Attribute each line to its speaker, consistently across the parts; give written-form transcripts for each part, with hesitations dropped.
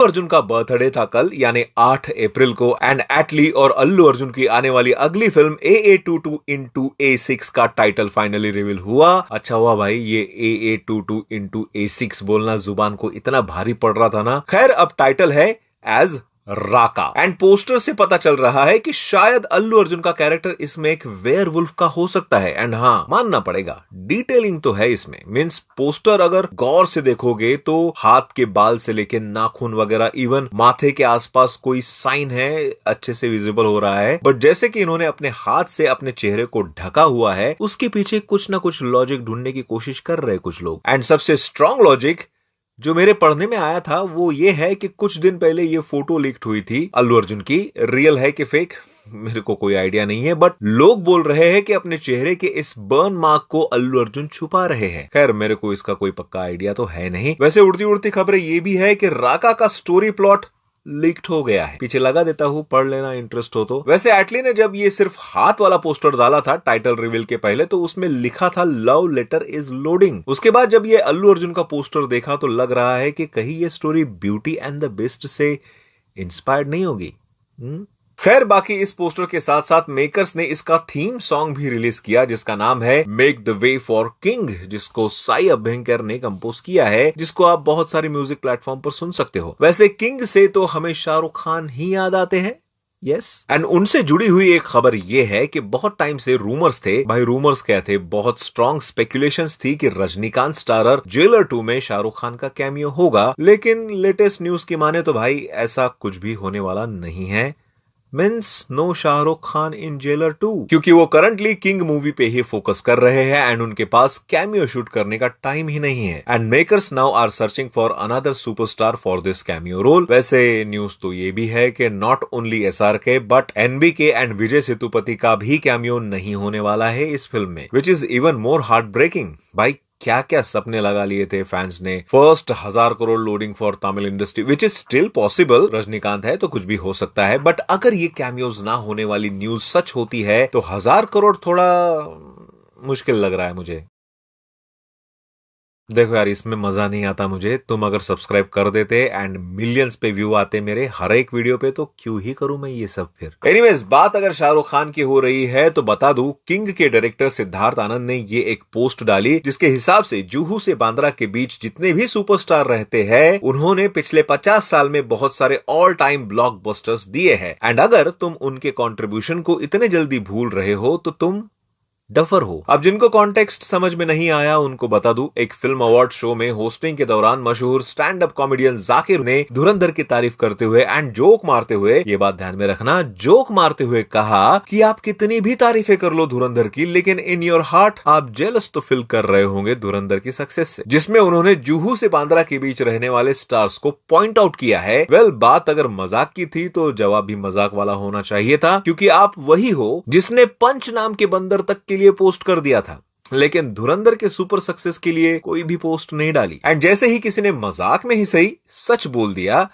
Speaker 1: अर्जुन का बर्थडे था कल यानी 8 अप्रैल को एंड एटली और अल्लू अर्जुन की आने वाली अगली फिल्म AA22 into A6 का टाइटल फाइनली रिवील हुआ। अच्छा हुआ भाई ये AA22 into A6 बोलना जुबान को इतना भारी पड़ रहा था ना। खैर अब टाइटल है एज राका एंड पोस्टर से पता चल रहा है कि शायद अल्लू अर्जुन का कैरेक्टर इसमें एक वेयरवुल्फ का हो सकता है। एंड हाँ मानना पड़ेगा डिटेलिंग तो है इसमें, मींस पोस्टर अगर गौर से देखोगे तो हाथ के बाल से लेके नाखून वगैरह इवन माथे के आसपास कोई साइन है अच्छे से विजिबल हो रहा है। बट जैसे कि इन्होंने अपने हाथ से अपने चेहरे को ढका हुआ है उसके पीछे कुछ ना कुछ लॉजिक ढूंढने की कोशिश कर रहे कुछ लोग। एंड सबसे स्ट्रॉन्ग लॉजिक जो मेरे पढ़ने में आया था वो ये है कि कुछ दिन पहले ये फोटो लीक्ड हुई थी अल्लू अर्जुन की। रियल है कि फेक मेरे को कोई आइडिया नहीं है, बट लोग बोल रहे हैं कि अपने चेहरे के इस बर्न मार्क को अल्लू अर्जुन छुपा रहे हैं। खैर मेरे को इसका कोई पक्का आइडिया तो है नहीं। वैसे उड़ती उड़ती खबरें ये भी है कि राका का स्टोरी प्लॉट लीक्ड हो गया है। पीछे लगा देता हूं, पढ़ लेना इंटरेस्ट हो तो। वैसे एटली ने जब ये सिर्फ हाथ वाला पोस्टर डाला था टाइटल रिवील के पहले तो उसमें लिखा था लव लेटर इज लोडिंग। उसके बाद जब ये अल्लू अर्जुन का पोस्टर देखा तो लग रहा है कि कहीं ये story beauty and the best से इंस्पायर्ड नहीं होगी। खैर बाकी इस पोस्टर के साथ साथ मेकर्स ने इसका थीम सॉन्ग भी रिलीज किया जिसका नाम है make the way for king, जिसको साई अभ्यंकर ने कंपोज किया है, जिसको आप बहुत सारे म्यूजिक प्लेटफॉर्म पर सुन सकते हो। वैसे किंग से तो हमें शाहरुख खान ही याद आते हैं। यस एंड उनसे जुड़ी हुई एक खबर यह है कि बहुत टाइम से रूमर्स थे, भाई रूमर्स क्या थे, बहुत स्ट्रॉन्ग स्पेकुलेशंस थी कि रजनीकांत स्टारर जेलर 2 में शाहरुख खान का कैमियो होगा। लेकिन लेटेस्ट न्यूज की माने तो भाई ऐसा कुछ भी होने वाला नहीं है। मीन्स नो शाहरुख खान इन जेलर 2, क्योंकि वो करंटली किंग मूवी पे ही फोकस कर रहे हैं एंड उनके पास कैमियो शूट करने का टाइम ही नहीं है। And makers now are searching for another superstar for this cameo role. वैसे न्यूज तो ये भी है कि not only SRK but NBK and Vijay Sethupathi का भी कैमियो नहीं होने वाला है इस फिल्म में, which is even more heartbreaking. भाई क्या क्या सपने लगा लिए थे फैंस ने। First 1000 crore loading for Tamil industry which is still possible, Rajinikanth है तो कुछ भी हो सकता है। बट अगर ये कैमियोज ना होने वाली न्यूज सच होती है तो 1000 करोड़ थोड़ा मुश्किल लग रहा है मुझे। देखो यार इसमें मजा नहीं आता मुझे। तुम अगर सब्सक्राइब कर देते एंड मिलियंस पे व्यू आते मेरे हर एक वीडियो पे तो क्यों ही करूं मैं ये सब फिर। एनीवेज बात अगर शाहरुख खान की हो रही है तो बता दूं किंग के डायरेक्टर सिद्धार्थ आनंद ने ये एक पोस्ट डाली जिसके हिसाब से जुहू से बांद्रा के बीच जितने भी सुपरस्टार रहते हैं उन्होंने पिछले 50 साल में बहुत सारे ऑल टाइम ब्लॉकबस्टर्स दिए हैं एंड अगर तुम उनके कॉन्ट्रीब्यूशन को इतने जल्दी भूल रहे हो तो तुम डफर हो। अब जिनको कॉन्टेक्स्ट समझ में नहीं आया उनको बता दूं, एक फिल्म अवार्ड शो में होस्टिंग के दौरान मशहूर स्टैंड अप कॉमेडियन जाकिर ने धुरंधर की तारीफ करते हुए एंड जोक मारते हुए, ये बात ध्यान में रखना, जोक मारते हुए कहा कि आप कितनी भी तारीफें कर लो धुरंधर की लेकिन इन योर हार्ट आप जेलस तो फील कर रहे होंगे धुरंधर की सक्सेस से, जिसमें उन्होंने जुहू से बांद्रा के बीच रहने वाले स्टार्स को पॉइंट आउट किया है। वेल बात अगर मजाक की थी तो जवाब भी मजाक वाला होना चाहिए था, क्योंकि आप वही हो जिसने पंच नाम के बंदर तक के लिए पोस्ट कर दिया था लेकिन धुरंधर के सुपर सक्सेस के लिए कोई भी पोस्ट नहीं डाली। एंड जैसे ही किसी ने मजाक में ही सही सच बोल दिया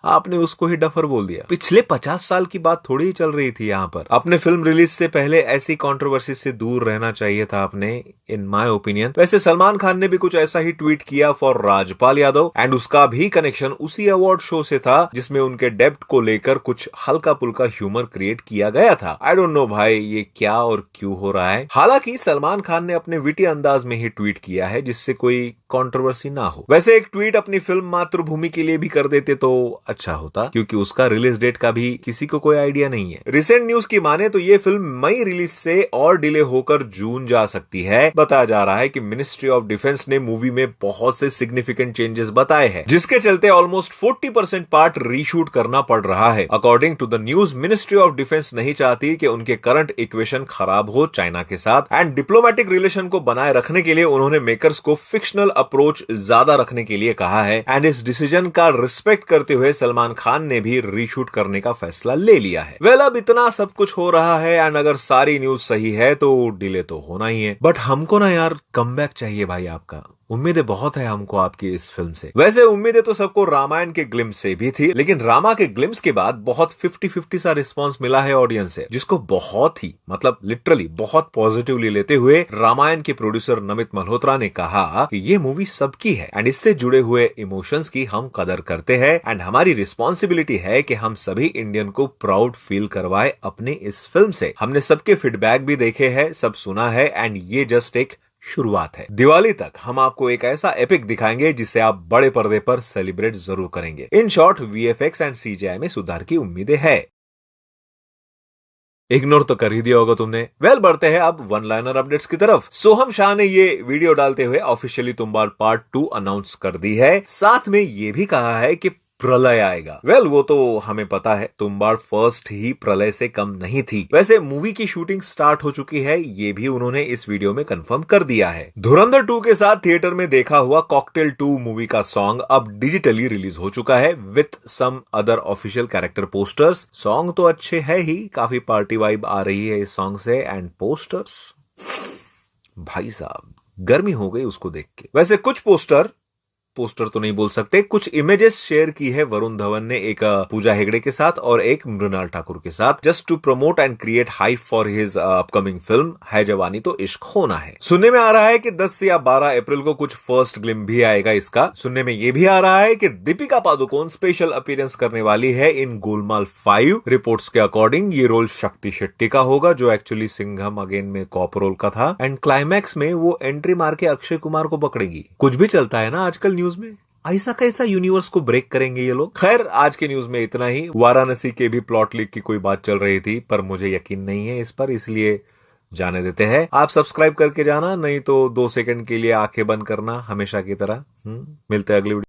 Speaker 1: आपने उसको ही डफर बोल दिया। पिछले 50 साल की बात थोड़ी ही चल रही थी यहाँ पर। अपने फिल्म रिलीज से पहले ऐसी कंट्रोवर्सी से दूर रहना चाहिए था आपने, इन माय ओपिनियन। वैसे सलमान खान ने भी कुछ ऐसा ही ट्वीट किया फॉर राजपाल यादव एंड उसका भी कनेक्शन उसी अवार्ड शो से था जिसमें उनके डेब्ट को लेकर कुछ हल्का पुल्का ह्यूमर क्रिएट किया गया था। आई डोंट नो भाई ये क्या और क्यों हो रहा है। हालांकि सलमान खान ने अपने विटी अंदाज में ही ट्वीट किया है जिससे कोई कंट्रोवर्सी ना हो। वैसे एक ट्वीट अपनी फिल्म मातृभूमि के लिए भी कर देते तो अच्छा होता, क्योंकि उसका रिलीज डेट का भी किसी को कोई आइडिया नहीं है। रिसेंट न्यूज की माने तो ये फिल्म मई रिलीज से और डिले होकर जून जा सकती है। बताया जा रहा है कि मिनिस्ट्री ऑफ डिफेंस ने मूवी में बहुत से सिग्निफिकेंट चेंजेस बताए हैं जिसके चलते ऑलमोस्ट 40% पार्ट रीशूट करना पड़ रहा है। According to the news ministry of defence नहीं चाहती कि उनके करंट इक्वेशन खराब हो चाइना के साथ एंड डिप्लोमेटिक रिलेशन को बनाए रखने के लिए उन्होंने मेकर्स को फिक्शनल अप्रोच ज्यादा रखने के लिए कहा है एंड इस डिसीजन का रिस्पेक्ट करते हुए सलमान खान ने भी रीशूट करने का फैसला ले लिया है। वेल अब इतना सब कुछ हो रहा है एंड अगर सारी न्यूज सही है तो डिले तो होना ही है, बट हमको ना यार कमबैक चाहिए भाई आपका। उम्मीदें बहुत है हमको आपकी इस फिल्म से। वैसे उम्मीदें तो सबको रामायण के ग्लिम्स से भी थी, लेकिन रामा के ग्लिम्स के बाद बहुत 50-50 सा रिस्पांस मिला है ऑडियंस से, जिसको बहुत ही मतलब लिटरली बहुत पॉजिटिवली लेते हुए रामायण के प्रोड्यूसर नमित मल्होत्रा ने कहा कि ये मूवी सबकी है एंड इससे जुड़े हुए इमोशंस की हम कदर करते हैं एंड हमारी रिस्पॉन्सिबिलिटी है कि हम सभी इंडियन को प्राउड फील करवाए अपनी इस फिल्म से। हमने सबके फीडबैक भी देखे हैं, सब सुना है एंड ये जस्ट एक शुरुआत है। दिवाली तक हम आपको एक ऐसा एपिक दिखाएंगे जिसे आप बड़े पर्दे पर सेलिब्रेट जरूर करेंगे। In short VFX and CGI में सुधार की उम्मीदें है। इग्नोर तो कर ही दिया होगा तुमने। वेल बढ़ते हैं अब वन लाइनर अपडेट्स की तरफ। सोहम शाह ने ये वीडियो डालते हुए ऑफिशियली तुम्बाड़ पार्ट 2 अनाउंस कर दी है। साथ में ये भी कहा है कि प्रलय आएगा। वेल वो तो हमें पता है, तुम्बाड़ फर्स्ट ही प्रलय से कम नहीं थी। वैसे मूवी की शूटिंग स्टार्ट हो चुकी है, ये भी उन्होंने इस वीडियो में कंफर्म कर दिया है। धुरंधर 2 के साथ थिएटर में देखा हुआ कॉकटेल 2 मूवी का सॉन्ग अब डिजिटली रिलीज हो चुका है with some other official character posters. Song तो अच्छे है ही, काफी पार्टी वाइब आ रही है इस सॉन्ग से एंड पोस्टर्स भाई साहब गर्मी हो गई उसको देख के। वैसे कुछ पोस्टर तो नहीं बोल सकते, कुछ इमेजेस शेयर की है वरुण धवन ने, एक पूजा हेगड़े के साथ और एक मृणाल ठाकुर के साथ, just to promote and create hype for his upcoming film Hai Jawani तो इश्क होना है। सुनने में आ रहा है कि 10 या 12 अप्रैल को कुछ फर्स्ट ग्लिम भी आएगा इसका। सुनने में ये भी आ रहा है कि दीपिका पादुकोण स्पेशल अपीयरेंस करने वाली है इन गोलमाल 5। रिपोर्ट्स के अकॉर्डिंग ये रोल शक्ति शेट्टी का होगा, जो एक्चुअली सिंघम अगेन में कॉप रोल का था एंड क्लाइमैक्स में वो एंट्री मार के अक्षय कुमार को पकड़ेगी। कुछ भी चलता है ना आजकल न्यूज में, ऐसा कैसा यूनिवर्स को ब्रेक करेंगे ये लोग। खैर आज के न्यूज में इतना ही। वाराणसी के भी प्लॉट लीक की कोई बात चल रही थी, पर मुझे यकीन नहीं है इस पर, इसलिए जाने देते हैं। आप सब्सक्राइब करके जाना, नहीं तो 2 सेकंड के लिए आंखें बंद करना हमेशा की तरह। मिलते हैं अगली वीडियो।